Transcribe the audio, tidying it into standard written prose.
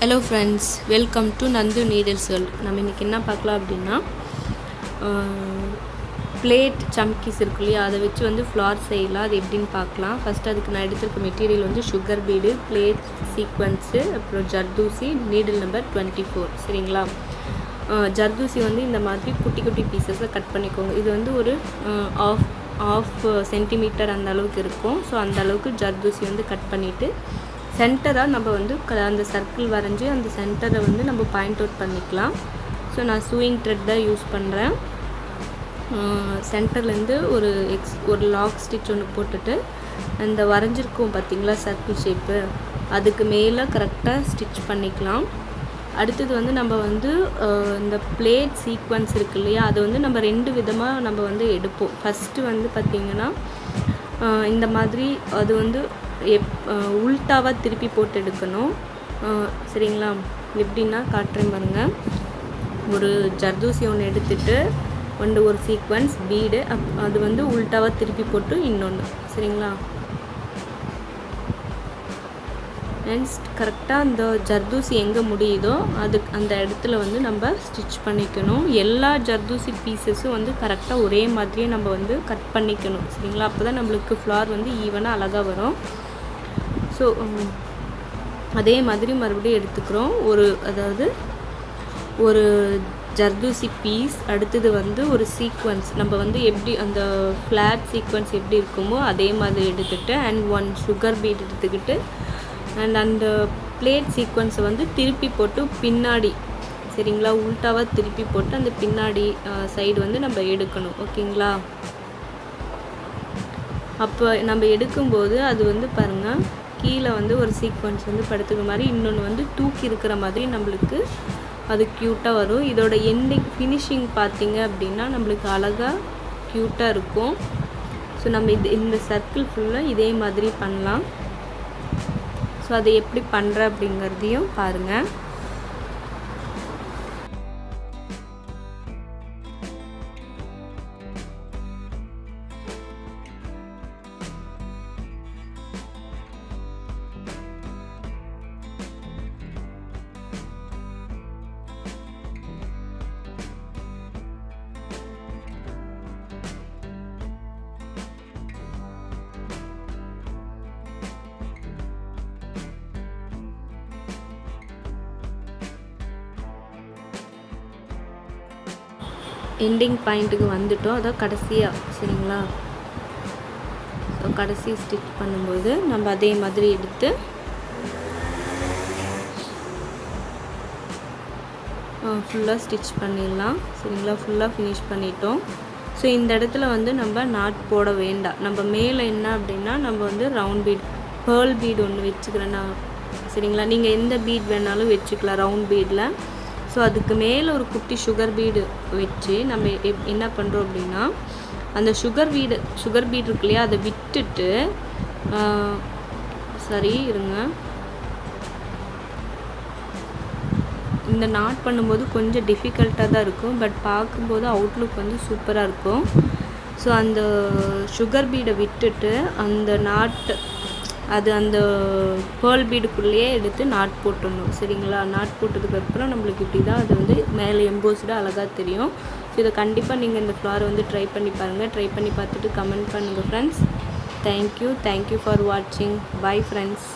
Hello friends, welcome to Nandu Needles World. நம்ம இன்னைக்கு என்ன பார்க்கலாம் அப்படின்னா பிளேட் chamkis இருக்கு இல்லையா, அதை வச்சு வந்து ஃப்ளார் செய்யலாம். அது எப்படின்னு பார்க்கலாம். ஃபர்ஸ்ட் அதுக்கு நான் எடுத்திருக்க மெட்டீரியல் வந்து சுகர் பீடு, பிளேட் சீக்வன்ஸு, அப்புறம் ஜர்தூசி, நீடில் நம்பர் 24. சரிங்களா? ஜர்தூசி வந்து இந்த மாதிரி குட்டி குட்டி பீசஸை கட் பண்ணிக்கோங்க. இது வந்து ஒரு ஆஃப் சென்டிமீட்டர் அந்த அளவுக்கு இருக்கும். ஸோ அந்த அளவுக்கு ஜர்தூசி வந்து கட் பண்ணிவிட்டு சென்டராக நம்ம வந்து அந்த சர்க்கிள் வரைஞ்சி அந்த சென்டரை வந்து நம்ம பாயிண்ட் அவுட் பண்ணிக்கலாம். ஸோ நான் சூயிங் த்ரெட் தான் யூஸ் பண்ணுறேன். சென்டர்லேருந்து ஒரு லாக் ஸ்டிச் ஒன்று போட்டுட்டு அந்த வரைஞ்சிருக்கோம் பார்த்திங்களா சர்க்கிள் ஷேப்பு, அதுக்கு மேலே கரெக்டாக ஸ்டிச் பண்ணிக்கலாம். அடுத்தது வந்து நம்ம வந்து இந்த பிளேட் சீக்வன்ஸ் இருக்கு இல்லையா, அது வந்து நம்ம 2 விதமாக நம்ம வந்து எடுப்போம். ஃபஸ்ட்டு வந்து பார்த்திங்கன்னா இந்த மாதிரி அது வந்து உல்ட்டாவாக திருப்பி போட்டு எடுக்கணும். சரிங்களா? எப்படின்னா காட்டுறேன் பாருங்கள். ஒரு ஜர்தூசி ஒன்று எடுத்துகிட்டு ஒரு சீக்வன்ஸ் பீடு அது வந்து உல்ட்டாவாக திருப்பி போட்டு இன்னொன்று. சரிங்களா? நெக்ஸ்ட் கரெக்டாக அந்த ஜர்தூசி எங்கே முடியுதோ அந்த இடத்துல வந்து நம்ம ஸ்டிச் பண்ணிக்கணும். எல்லா ஜர்தூசி பீசஸும் வந்து கரெக்டாக ஒரே மாதிரியே நம்ம வந்து கட் பண்ணிக்கணும். சரிங்களா? அப்போ தான் நம்மளுக்கு ஃப்ளார் வந்து ஈவனாக அழகாக வரும். ஸோ அதே மாதிரி மறுபடியும் எடுத்துக்கிறோம். அதாவது ஒரு ஜர்தூசி பீஸ், அடுத்தது வந்து ஒரு சீக்வன்ஸ் நம்ம வந்து எப்படி அந்த ஃப்ளாட் சீக்வன்ஸ் எப்படி இருக்குமோ அதே மாதிரி எடுத்துகிட்டு அண்ட் 1 சுகர் பீட் எடுத்துக்கிட்டு அண்ட் அந்த பிளேட் சீக்வன்ஸை வந்து திருப்பி போட்டு பின்னாடி, சரிங்களா, உல்ட்டாவாக திருப்பி போட்டு அந்த பின்னாடி சைடு வந்து நம்ம எடுக்கணும். ஓகேங்களா? அப்போ நம்ம எடுக்கும்போது அது வந்து பாருங்கள், கீழே வந்து ஒரு சீக்வன்ஸ் வந்து படுத்துக்கிற மாதிரி, இன்னொன்று வந்து தூக்கி இருக்கிற மாதிரி நம்மளுக்கு அது க்யூட்டாக வரும். இதோட எண்டிங் ஃபினிஷிங் பார்த்திங்க அப்படின்னா நம்மளுக்கு அழகாக க்யூட்டாக இருக்கும். ஸோ நம்ம இந்த சர்க்கிள் ஃபுல்லாக இதே மாதிரி பண்ணலாம். ஸோ அதை எப்படி பண்ணுற அப்படிங்கிறதையும் பாருங்கள். எண்டிங் பாயிண்ட்டுக்கு வந்துட்டோம், அதான் கடைசியாக. சரிங்களா? ஸோ கடைசி ஸ்டிச் பண்ணும்போது நம்ம அதே மாதிரி எடுத்து ஃபுல்லாக ஸ்டிச் பண்ணிடலாம். சரிங்களா? ஃபுல்லாக ஃபினிஷ் பண்ணிட்டோம். ஸோ இந்த இடத்துல வந்து நம்ம நாட் போட வேண்டாம். நம்ம மேலே என்ன அப்படின்னா நம்ம வந்து ரவுண்ட் பீட், பேர்ல் பீட் ஒன்று வச்சுக்கிறேன் நான். சரிங்களா? நீங்கள் எந்த பீட் வேணாலும் வச்சுக்கலாம் ரவுண்ட் பீடில். ஸோ அதுக்கு மேலே ஒரு குட்டி சுகர் பீடு வச்சு நம்ம என்ன பண்ணுறோம் அப்படின்னா அந்த சுகர் பீட் இருக்கு இல்லையா, அதை விட்டுட்டு சரி இருங்க, இந்த நாட் பண்ணும்போது கொஞ்சம் டிஃபிகல்ட்டாக தான் இருக்கும், பட் பார்க்கும்போது அவுட்லுக் வந்து சூப்பராக இருக்கும். ஸோ அந்த சுகர் பீடை விட்டுட்டு அந்த அந்த பேர்ல் பீடுக்குள்ளேயே எடுத்து நாட் போட்டுடணும். சரிங்களா? நாட் போட்டதுக்கப்புறம் நம்மளுக்கு இப்படி தான் அது வந்து மேலே எம்போஸ்டாக அழகாக தெரியும். ஸோ இதை கண்டிப்பாக நீங்கள் இந்த ஃப்ளாரை வந்து ட்ரை பண்ணி பாருங்கள். ட்ரை பண்ணி பார்த்துட்டு கமெண்ட் பண்ணுங்கள் ஃப்ரெண்ட்ஸ். தேங்க்யூ ஃபார் வாட்சிங். Bye friends.